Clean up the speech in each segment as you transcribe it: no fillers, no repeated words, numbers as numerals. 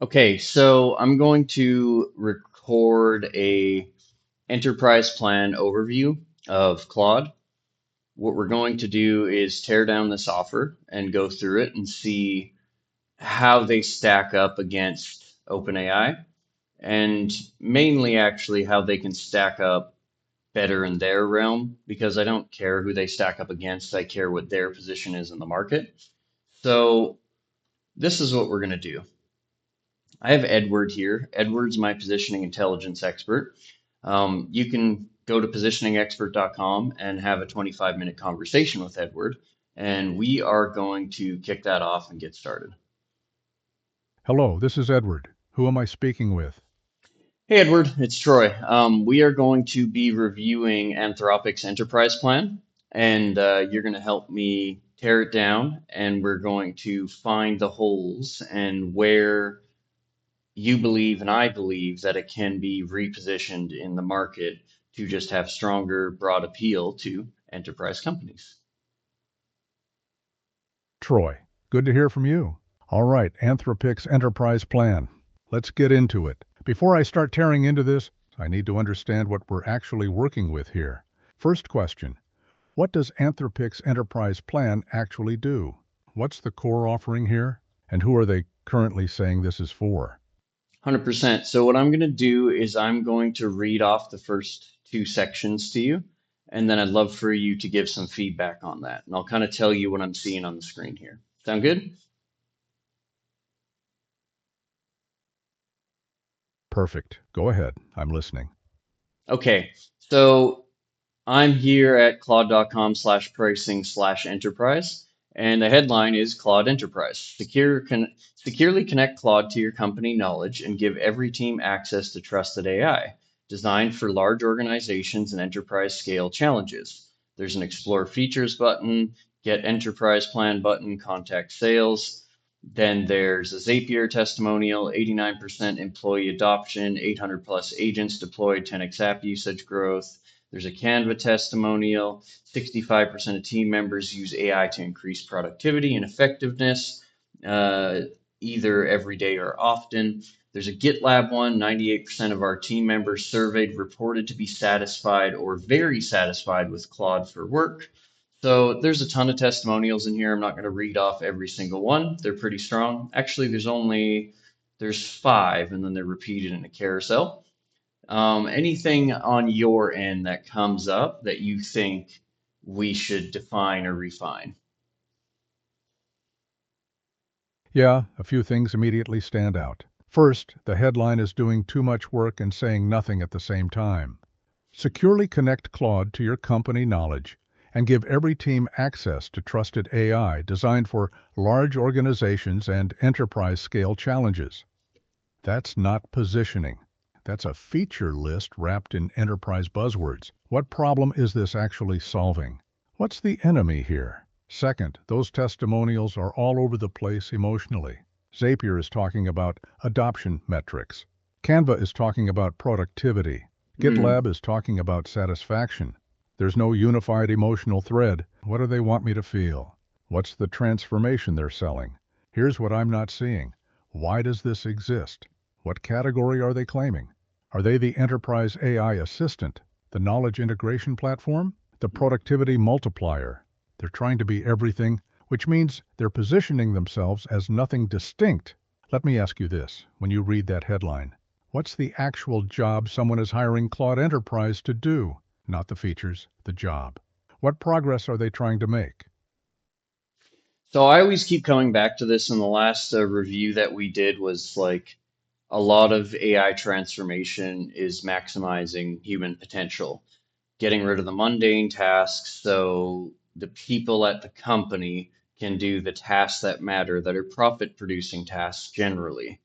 Okay, so I'm going to record a enterprise plan overview of Claude. What we're going to do is tear down this offer and go through it and see how they stack up against OpenAI, and mainly actually how they can stack up better in their realm, because I don't care who they stack up against. I care what their position is in the market. So this is what we're going to do. I have Edward here. Edward's my positioning intelligence expert. You can go to positioningexpert.com and have a 25-minute conversation with Edward, and we are going to kick that off and get started. Hello, this is Edward. Who am I speaking with? Hey, Edward, it's Troy. We are going to be reviewing Anthropic's enterprise plan, and you're going to help me tear it down, and we're going to find the holes and where you believe and I believe that it can be repositioned in the market to just have stronger, broad appeal to enterprise companies. Troy. Good to hear from you. All right, Anthropic's enterprise plan. Let's get into it. Before I start tearing into this, I need to understand what we're actually working with here. First question, what does Anthropic's enterprise plan actually do? What's the core offering here? And who are they currently saying this is for? 100%. So, what I'm going to do is I'm going to read off the first two sections to you, and then I'd love for you to give some feedback on that. And I'll kind of tell you what I'm seeing on the screen here. Sound good? Perfect. Go ahead. I'm listening. Okay. So, I'm here at claude.com/pricing/enterprise, and the headline is Claude Enterprise. Securely connect Claude to your company knowledge and give every team access to trusted AI, designed for large organizations and enterprise scale challenges. There's an Explore Features button, Get Enterprise Plan button, Contact Sales. Then there's a Zapier testimonial, 89% employee adoption, 800 plus agents deployed, 10x app usage growth. There's a Canva testimonial. 65% of team members use AI to increase productivity and effectiveness, uh, either every day or often. There's a GitLab one. 98% of our team members surveyed reported to be satisfied or very satisfied with Claude for work. So there's a ton of testimonials in here. I'm not going to read off every single one. They're pretty strong. Actually, there's five, and then they're repeated in a carousel. Anything on your end that comes up that you think we should define or refine? Yeah, a few things immediately stand out. First, the headline is doing too much work and saying nothing at the same time. Securely connect Claude to your company knowledge and give every team access to trusted AI designed for large organizations and enterprise scale challenges. That's not positioning. That's a feature list wrapped in enterprise buzzwords. What problem is this actually solving? What's the enemy here? Second, those testimonials are all over the place emotionally. Zapier is talking about adoption metrics. Canva is talking about productivity. Mm, GitLab is talking about satisfaction. There's no unified emotional thread. What do they want me to feel? What's the transformation they're selling? Here's what I'm not seeing. Why does this exist? What category are they claiming? Are they the enterprise AI assistant, the knowledge integration platform, the productivity multiplier? They're trying to be everything, which means they're positioning themselves as nothing distinct. Let me ask you this when you read that headline. What's the actual job someone is hiring Claude Enterprise to do? Not the features, the job. What progress are they trying to make? So I always keep coming back to this, and the last review that we did was like a lot of AI transformation is maximizing human potential, getting rid of the mundane tasks so the people at the company can do the tasks that matter, that are profit producing tasks generally.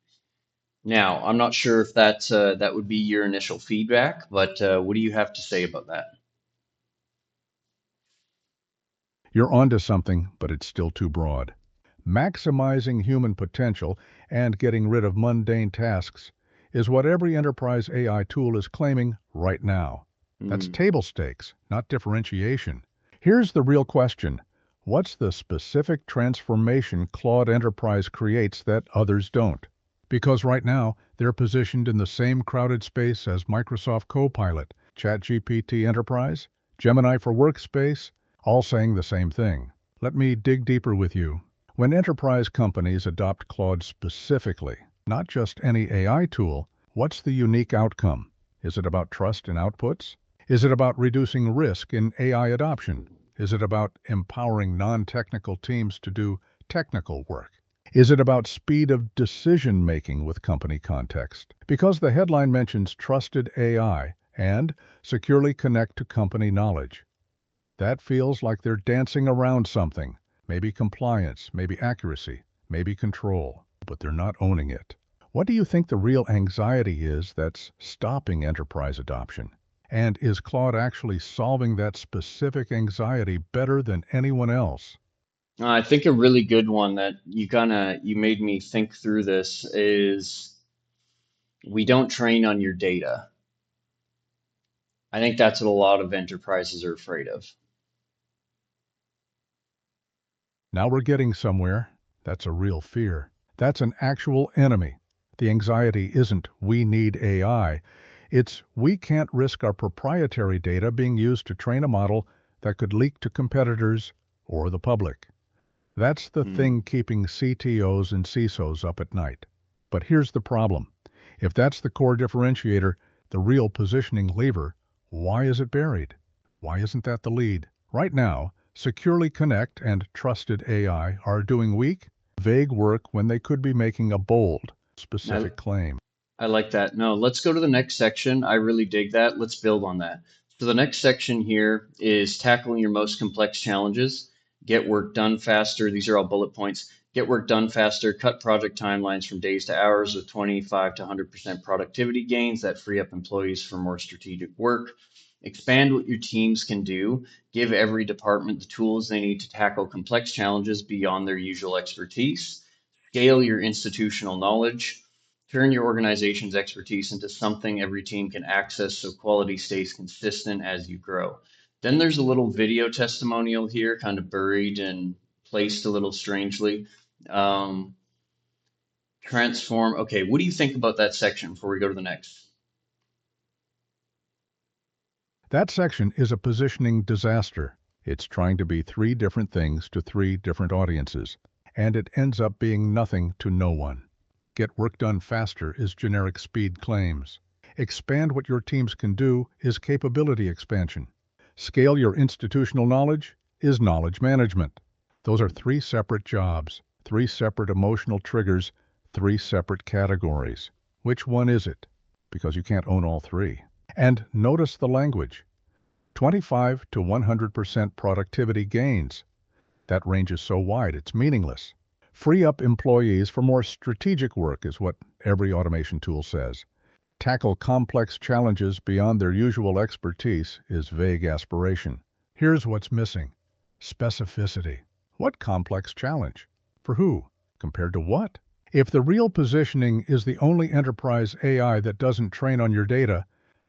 Now, I'm not sure if that would be your initial feedback, but what do you have to say about that? You're onto something, but it's still too broad. Maximizing human potential and getting rid of mundane tasks is what every enterprise AI tool is claiming right now. That's Hmm. table stakes, not differentiation. Here's the real question. What's the specific transformation Claude Enterprise creates that others don't? Because right now, they're positioned in the same crowded space as Microsoft Copilot, ChatGPT Enterprise, Gemini for Workspace, all saying the same thing. Let me dig deeper with you. When enterprise companies adopt Claude specifically, not just any AI tool, what's the unique outcome? Is it about trust in outputs? Is it about reducing risk in AI adoption? Is it about empowering non-technical teams to do technical work? Is it about speed of decision making with company context? Because the headline mentions trusted AI and securely connect to company knowledge. That feels like they're dancing around something. Maybe compliance, maybe accuracy, maybe control, but they're not owning it. What do you think the real anxiety is that's stopping enterprise adoption? And is Claude actually solving that specific anxiety better than anyone else? I think a really good one that you made me think through this is we don't train on your data. I think that's what a lot of enterprises are afraid of. Now we're getting somewhere. That's a real fear. That's an actual enemy. The anxiety isn't we need AI. It's we can't risk our proprietary data being used to train a model that could leak to competitors or the public. That's the Hmm. thing keeping CTOs and CISOs up at night. But here's the problem. If that's the core differentiator, the real positioning lever, why is it buried? Why isn't that the lead? Right now, Securely Connect and Trusted AI are doing weak, vague work when they could be making a bold, I, specific claim. I like that. No, let's go to the next section. I really dig that. Let's build on that. So the next section here is tackling your most complex challenges, get work done faster. These are all bullet points. Get work done faster, cut project timelines from days to hours with 25 to 100% productivity gains that free up employees for more strategic work. Expand what your teams can do. Give every department the tools they need to tackle complex challenges beyond their usual expertise. Scale your institutional knowledge. Turn your organization's expertise into something every team can access so quality stays consistent as you grow. Then there's a little video testimonial here, kind of buried and placed a little strangely. Um, Transform. Okay, what do you think about that section before we go to the next? That section is a positioning disaster. It's trying to be three different things to three different audiences, and it ends up being nothing to no one. Get work done faster is generic speed claims. Expand what your teams can do is capability expansion. Scale your institutional knowledge is knowledge management. Those are three separate jobs, three separate emotional triggers, three separate categories. Which one is it? Because you can't own all three. And notice the language. 25 to 100% productivity gains. That range is so wide it's meaningless. Free up employees for more strategic work is what every automation tool says. Tackle complex challenges beyond their usual expertise is vague aspiration. Here's what's missing. Specificity. What complex challenge? For who? Compared to what? If the real positioning is the only enterprise AI that doesn't train on your data,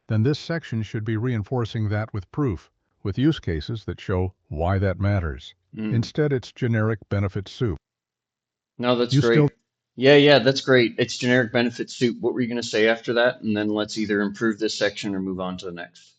then this section should be reinforcing that with proof, with use cases that show why that matters. Mm. Instead, it's generic benefit soup. No, that's You great. still Yeah, that's great. It's generic benefit soup. What were you going to say after that? And then let's either improve this section or move on to the next.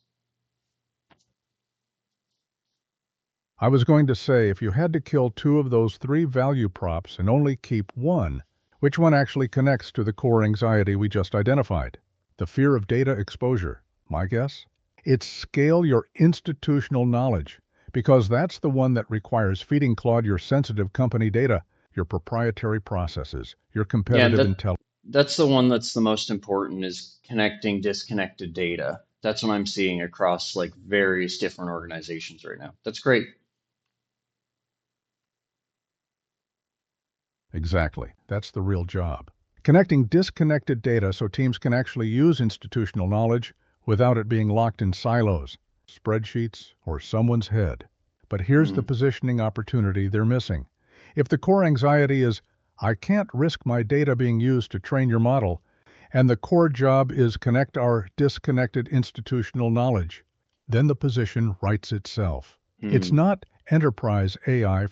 I was going to say, if you had to kill two of those three value props and only keep one, which one actually connects to the core anxiety we just identified? The fear of data exposure. My guess? It's scale your institutional knowledge, because that's the one that requires feeding Claude your sensitive company data, your proprietary processes, your Yeah, competitive intelligence. that's the one that's the most important is connecting disconnected data. That's what I'm seeing across like various different organizations right now. That's great. Exactly. That's the real job. Connecting disconnected data so teams can actually use institutional knowledge without it being locked in silos, spreadsheets, or someone's head. But here's the Hmm. positioning opportunity they're missing. If the core anxiety is, I can't risk my data being used to train your model, and the core job is connect our disconnected institutional knowledge, then the position writes itself. It's Hmm. not enterprise AI.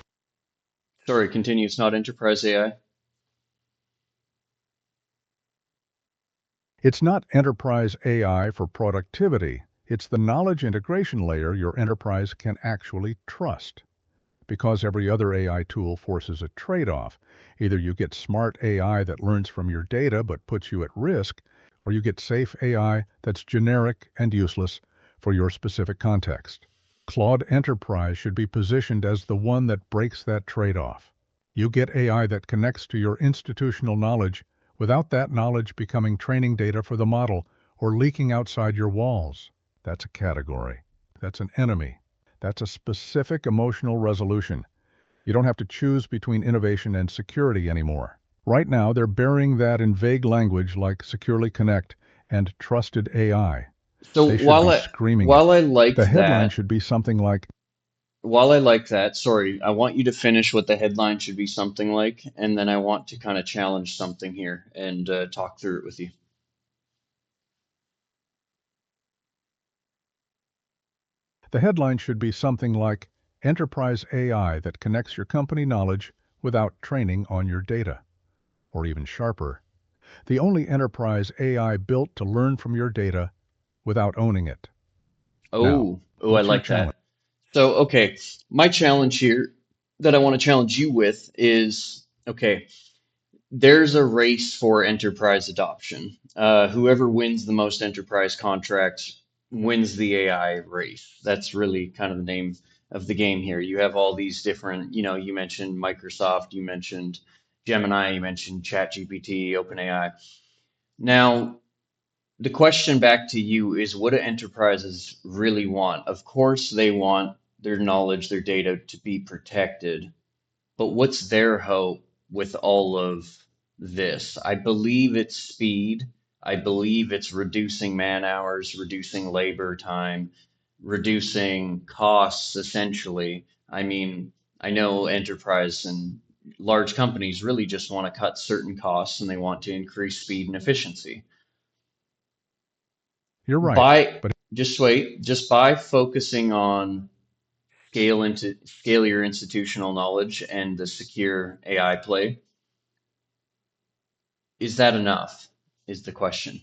Sorry, continue. It's not enterprise AI. It's not enterprise AI for productivity. It's the knowledge integration layer your enterprise can actually trust. Because every other AI tool forces a trade-off. Either you get smart AI that learns from your data but puts you at risk, or you get safe AI that's generic and useless for your specific context. Claude Enterprise should be positioned as the one that breaks that trade-off. You get AI that connects to your institutional knowledge without that knowledge becoming training data for the model or leaking outside your walls. That's a category. That's an enemy. That's a specific emotional resolution. You don't have to choose between innovation and security anymore. Right now, they're burying that in vague language like Securely Connect and Trusted AI. So They should be screaming while it. I like The headline that, should be something like, sorry, I want you to finish what the headline should be something like, and then I want to kind of challenge something here and talk through it with you. the headline should be something like Enterprise AI that connects your company knowledge without training on your data. Or even sharper, the only enterprise AI built to learn from your data without owning it. Now, Oh, I what's your like challenge? that. So, okay, my challenge here that I want to challenge you with is, okay, there's a race for enterprise adoption. Whoever wins the most enterprise contracts wins the AI race. That's really kind of the name of the game here. You have all these different, you mentioned Microsoft, you mentioned Gemini, you mentioned ChatGPT, OpenAI. Now, the question back to you is what do enterprises really want? Of course, they want their knowledge, their data to be protected. But what's their hope with all of this? I believe it's speed. I believe it's reducing man hours, reducing labor time, reducing costs, essentially. I mean, I know enterprise and large companies really just want to cut certain costs and they want to increase speed and efficiency. You're right, By but just by focusing on scale your institutional knowledge and the secure AI play, is that enough? Is the question.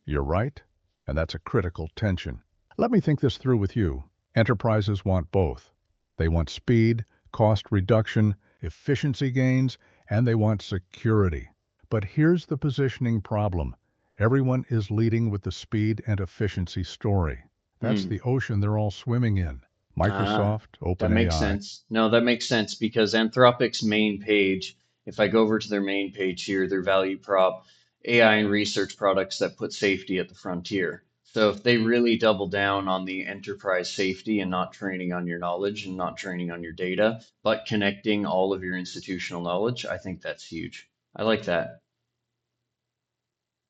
you're right, and that's a critical tension. Let me think this through with you. Enterprises want both. They want speed, cost reduction, efficiency gains, and they want security. But here's the positioning problem. Everyone is leading with the speed and efficiency story. That's Hmm. the ocean they're all swimming in. Ah, Microsoft, that makes OpenAI. sense. No, that makes sense because Anthropic's main page, if I go over to their main page here, their value prop, AI and research products that put safety at the frontier. So if they really double down on the enterprise safety and not training on your knowledge and not training on your data, but connecting all of your institutional knowledge, I think that's huge. I like that.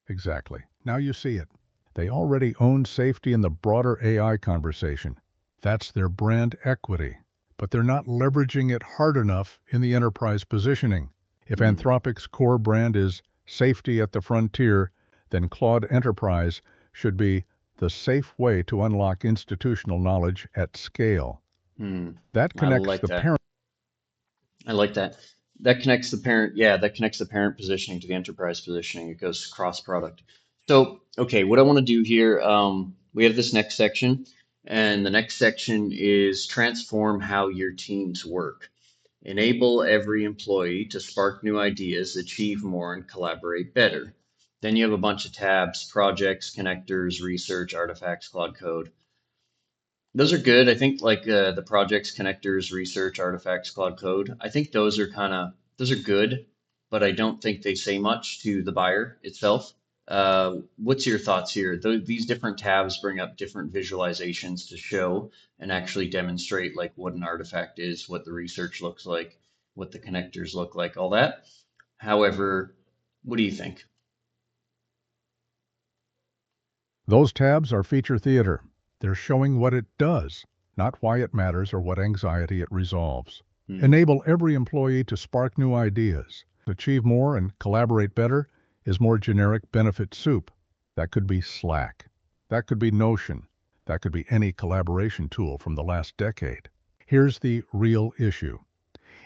Exactly. Now you see it. They already own safety in the broader AI conversation. That's their brand equity. But they're not leveraging it hard enough in the enterprise positioning. If Hmm. Anthropic's core brand is safety at the frontier, then Claude Enterprise should be the safe way to unlock institutional knowledge at scale. Hmm. That I connects like the that. parent. I like that. That connects the parent, yeah, that connects the parent positioning to the enterprise positioning. It goes cross product. So, okay, what I want to do here, we have this next section, and the next section is transform how your teams work. Enable every employee to spark new ideas, achieve more, and collaborate better. Then you have a bunch of tabs, projects, connectors, research, artifacts, Cloud Code. Those are good. I think like the projects, connectors, research, artifacts, Cloud Code. I think those are good, but I don't think they say much to the buyer itself. What's your thoughts here? These different tabs bring up different visualizations to show and actually demonstrate like what an artifact is, what the research looks like, what the connectors look like, all that. However, what do you think? Those tabs are feature theater. They're showing what it does, not why it matters or what anxiety it resolves. Hmm. Enable every employee to spark new ideas. Achieve more and collaborate better is more generic benefit soup. That could be Slack. That could be Notion. That could be any collaboration tool from the last decade. Here's the real issue.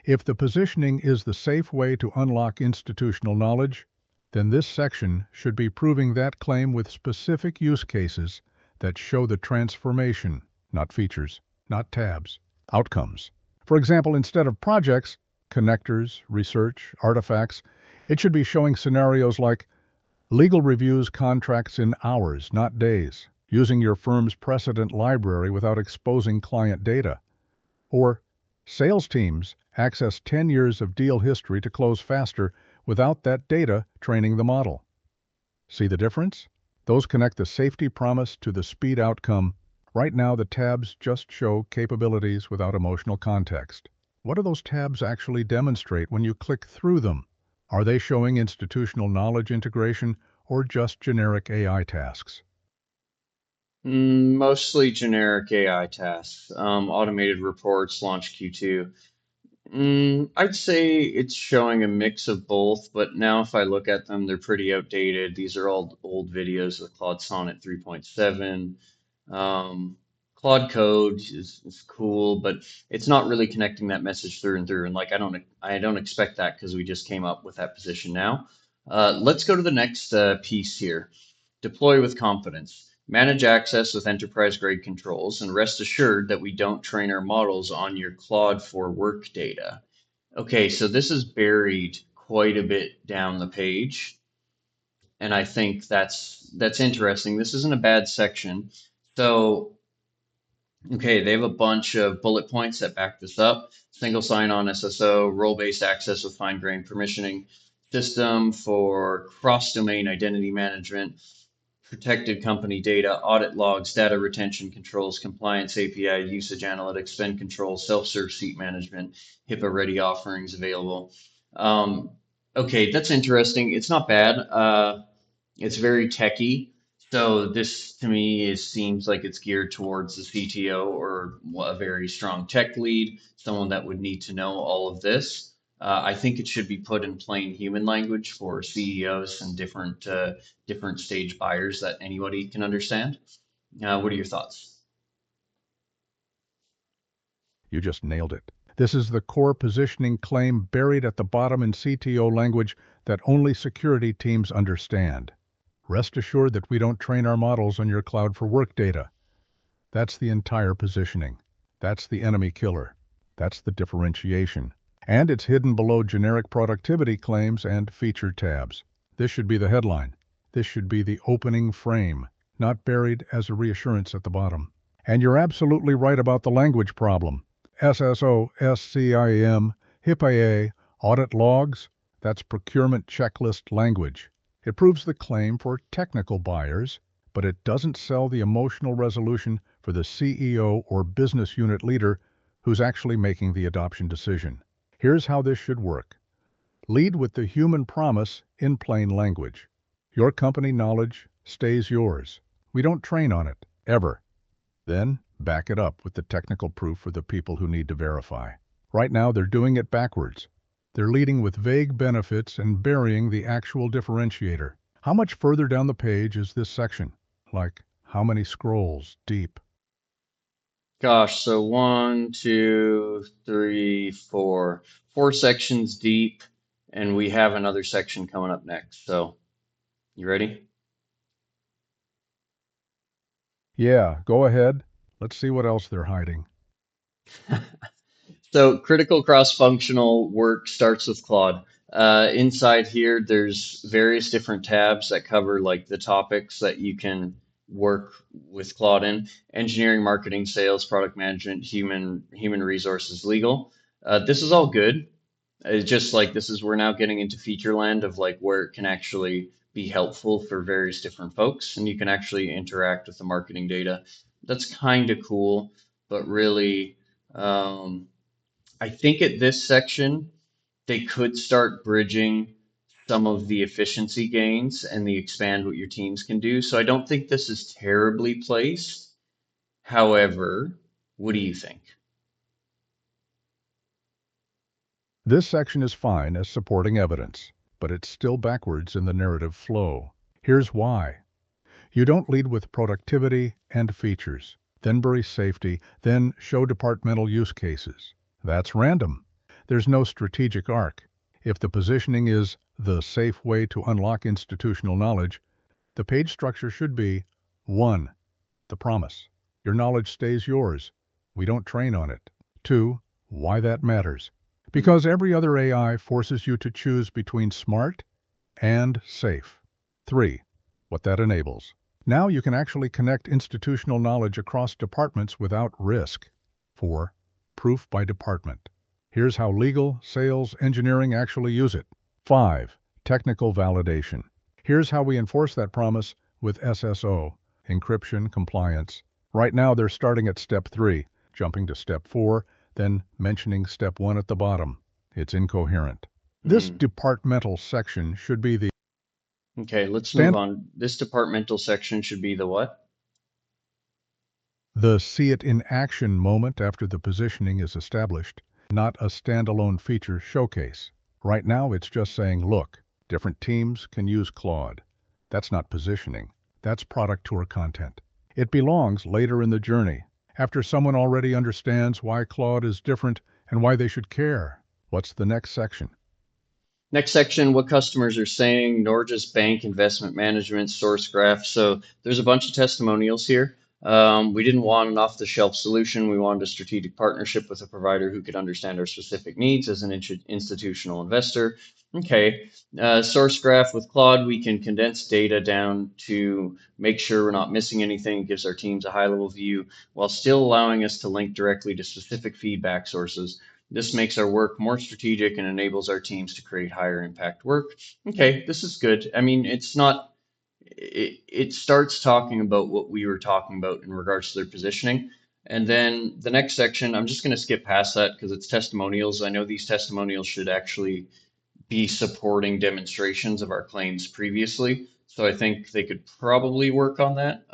If the positioning is the safe way to unlock institutional knowledge, then this section should be proving that claim with specific use cases that show the transformation, not features, not tabs, outcomes. For example, instead of projects, connectors, research, artifacts, it should be showing scenarios like legal reviews contracts in hours, not days, using your firm's precedent library without exposing client data. Or sales teams access 10 years of deal history to close faster without that data training the model. See the difference? Those connect the safety promise to the speed outcome. Right now, the tabs just show capabilities without emotional context. What do those tabs actually demonstrate when you click through them? Are they showing institutional knowledge integration or just generic AI tasks? Mostly generic AI tasks, automated reports, launch Q2. I'd say it's showing a mix of both, but now if I look at them, they're pretty outdated. These are all old videos of Claude Sonnet 3.7. Um, Claude Code is cool, but it's not really connecting that message through and through. And like I don't expect that because we just came up with that position now. Let's go to the next piece here. Deploy with confidence. Manage access with enterprise grade controls and rest assured that we don't train our models on your Claude for work data. Okay, so this is buried quite a bit down the page, and I think that's interesting. This isn't a bad section. So okay, they have a bunch of bullet points that back this up. Single sign-on SSO, role-based access with fine-grained permissioning, system for cross-domain identity management, protected company data, audit logs, data retention controls, compliance API, usage analytics, spend control, self-serve seat management, HIPAA-ready offerings available. Um, okay, that's interesting. It's not bad. It's very techy. So this to me seems like it's geared towards the CTO or a very strong tech lead, someone that would need to know all of this. I think it should be put in plain human language for CEOs and different stage buyers that anybody can understand. What are your thoughts? You just nailed it. This is the core positioning claim buried at the bottom in CTO language that only security teams understand. Rest assured that we don't train our models on your cloud for work data. That's the entire positioning. That's the enemy killer. That's the differentiation. And it's hidden below generic productivity claims and feature tabs. This should be the headline. This should be the opening frame, not buried as a reassurance at the bottom. And you're absolutely right about the language problem. SSO, SCIM, HIPAA, audit logs, that's procurement checklist language. It proves the claim for technical buyers, but it doesn't sell the emotional resolution for the CEO or business unit leader who's actually making the adoption decision. Here's how this should work. Lead with the human promise in plain language. Your company knowledge stays yours. We don't train on it, ever. Then back it up with the technical proof for the people who need to verify. Right now, they're doing it backwards. They're leading with vague benefits and burying the actual differentiator. How much further down the page is this section? Like, how many scrolls deep? Gosh, so one, two, three, four, four sections deep, and we have another section coming up next. So you ready? Yeah, go ahead. Let's see what else they're hiding. So critical cross-functional work starts with Claude. Inside here, there's various different tabs that cover like the topics that you can work with Claude in: engineering, marketing, sales, product management, human resources, legal. This is all good. It's just like this is we're now getting into feature land of like where it can actually be helpful for various different folks, and you can actually interact with the marketing data. That's kind of cool, but really. I think at this section, they could start bridging some of the efficiency gains and the expand what your teams can do. So I don't think this is terribly placed. However, what do you think? This section is fine as supporting evidence, but it's still backwards in the narrative flow. Here's why. You don't lead with productivity and features, then bury safety, then show departmental use cases. That's random. There's no strategic arc. If the positioning is the safe way to unlock institutional knowledge, the page structure should be 1. The promise. Your knowledge stays yours. We don't train on it. 2. Why that matters. Because every other AI forces you to choose between smart and safe. 3. What that enables. Now you can actually connect institutional knowledge across departments without risk. 4. Proof by department. Here's how legal, sales, engineering actually use it. 5. Technical validation. Here's how we enforce that promise with SSO, encryption, compliance. Right now they're starting at step 3, jumping to step 4, then mentioning step 1 at the bottom. It's incoherent. This Mm. departmental section should be the Okay, let's move stand on. This departmental section should be the what? the see it in action moment after the positioning is established, not a standalone feature showcase. Right now it's just saying, look, different teams can use Claude. That's not positioning. That's product tour content. It belongs later in the journey, after someone already understands why Claude is different and why they should care. What's the next section? Next section, what customers are saying, Norges Bank Investment Management, Source Graph. So there's a bunch of testimonials here. We didn't want an off-the-shelf solution. We wanted a strategic partnership with a provider who could understand our specific needs as an institutional investor. Okay, Source Graph with Claude, we can condense data down to make sure we're not missing anything. It gives our teams a high-level view while still allowing us to link directly to specific feedback sources. This makes our work more strategic and enables our teams to create higher impact work. Okay, this is good. I mean, it's not, it starts talking about what we were talking about in regards to their positioning. And then the next section, I'm just going to skip past that because it's testimonials. I know these testimonials should actually be supporting demonstrations of our claims previously. So I think they could probably work on that.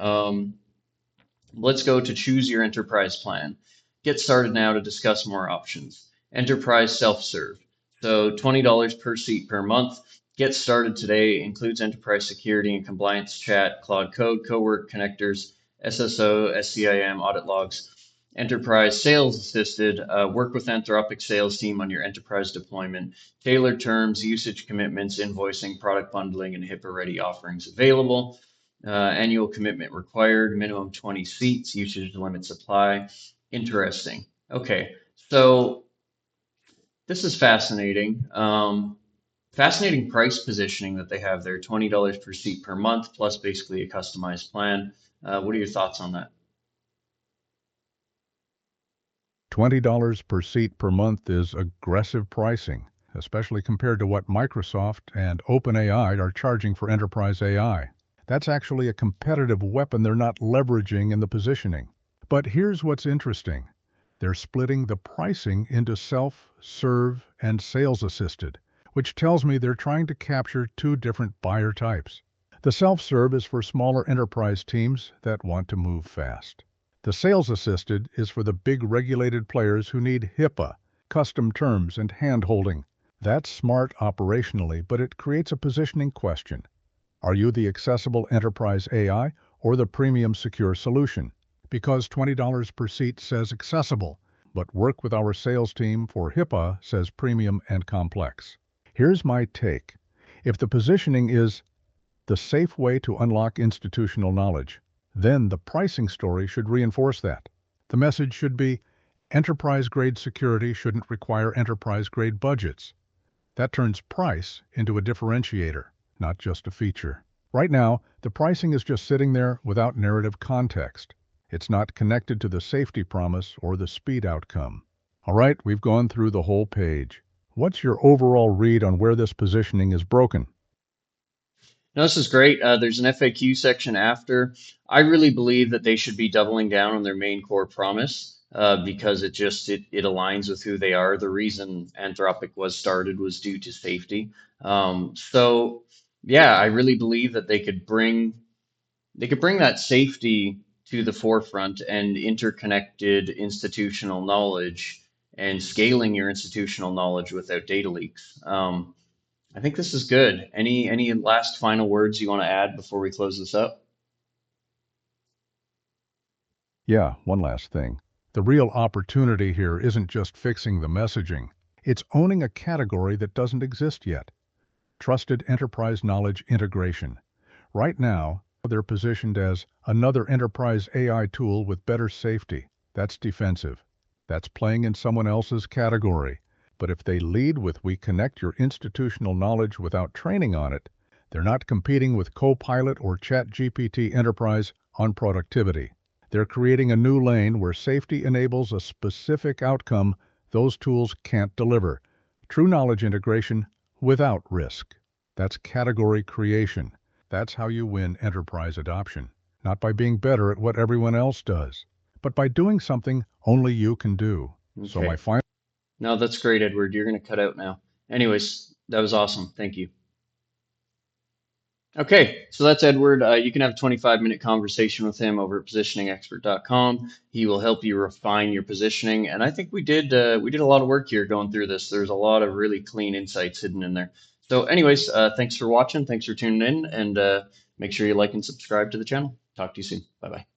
Let's go to choose your enterprise plan. Get started now to discuss more options. Enterprise self-serve. So $20 per seat per month. Get started today includes enterprise security and compliance chat, Cloud Code, Cowork connectors, SSO, SCIM, audit logs. Enterprise sales assisted. Work with Anthropic sales team on your enterprise deployment. Tailored terms, usage commitments, invoicing, product bundling, and HIPAA ready offerings available. Annual commitment required, minimum 20 seats, usage limits apply. Interesting. Okay, so this is fascinating. Fascinating price positioning that they have there, $20 per seat per month, plus basically a customized plan. What are your thoughts on that? $20 per seat per month is aggressive pricing, especially compared to what Microsoft and OpenAI are charging for enterprise AI. That's actually a competitive weapon they're not leveraging in the positioning. But here's what's interesting. They're splitting the pricing into self, serve, and sales assisted, which tells me they're trying to capture two different buyer types. The self serve is for smaller enterprise teams that want to move fast. The sales assisted is for the big regulated players who need HIPAA, custom terms, and hand holding. That's smart operationally, but it creates a positioning question. Are you the accessible enterprise AI or the premium secure solution? Because $20 per seat says accessible, but work with our sales team for HIPAA says premium and complex. Here's my take. If the positioning is the safe way to unlock institutional knowledge, then the pricing story should reinforce that. The message should be enterprise-grade security shouldn't require enterprise-grade budgets. That turns price into a differentiator, not just a feature. Right now, the pricing is just sitting there without narrative context. It's not connected to the safety promise or the speed outcome. All right, we've gone through the whole page. What's your overall read on where this positioning is broken? No, this is great. There's an FAQ section after. I really believe that they should be doubling down on their main core promise because it aligns with who they are. The reason Anthropic was started was due to safety. So yeah, I really believe that they could bring that safety to the forefront and interconnected institutional knowledge and scaling your institutional knowledge without data leaks. I think this is good. Any last final words you want to add before we close this up? Yeah, one last thing. The real opportunity here isn't just fixing the messaging. It's owning a category that doesn't exist yet. Trusted enterprise knowledge integration. Right now, they're positioned as another enterprise AI tool with better safety. That's defensive. That's playing in someone else's category. But if they lead with "we connect your institutional knowledge without training on it," they're not competing with Copilot or ChatGPT Enterprise on productivity. They're creating a new lane where safety enables a specific outcome those tools can't deliver. True knowledge integration without risk. That's category creation. That's how you win enterprise adoption. Not by being better at what everyone else does, but by doing something only you can do. So my Okay. final No, that's great, Edward. You're going to cut out now. Anyways, that was awesome. Thank you. Okay, so that's Edward. You can have a 25-minute conversation with him over at positioningexpert.com. He will help you refine your positioning, and I think we did a lot of work here going through this. There's a lot of really clean insights hidden in there. So, anyways, thanks for watching. Thanks for tuning in, and make sure you like and subscribe to the channel. Talk to you soon. Bye bye.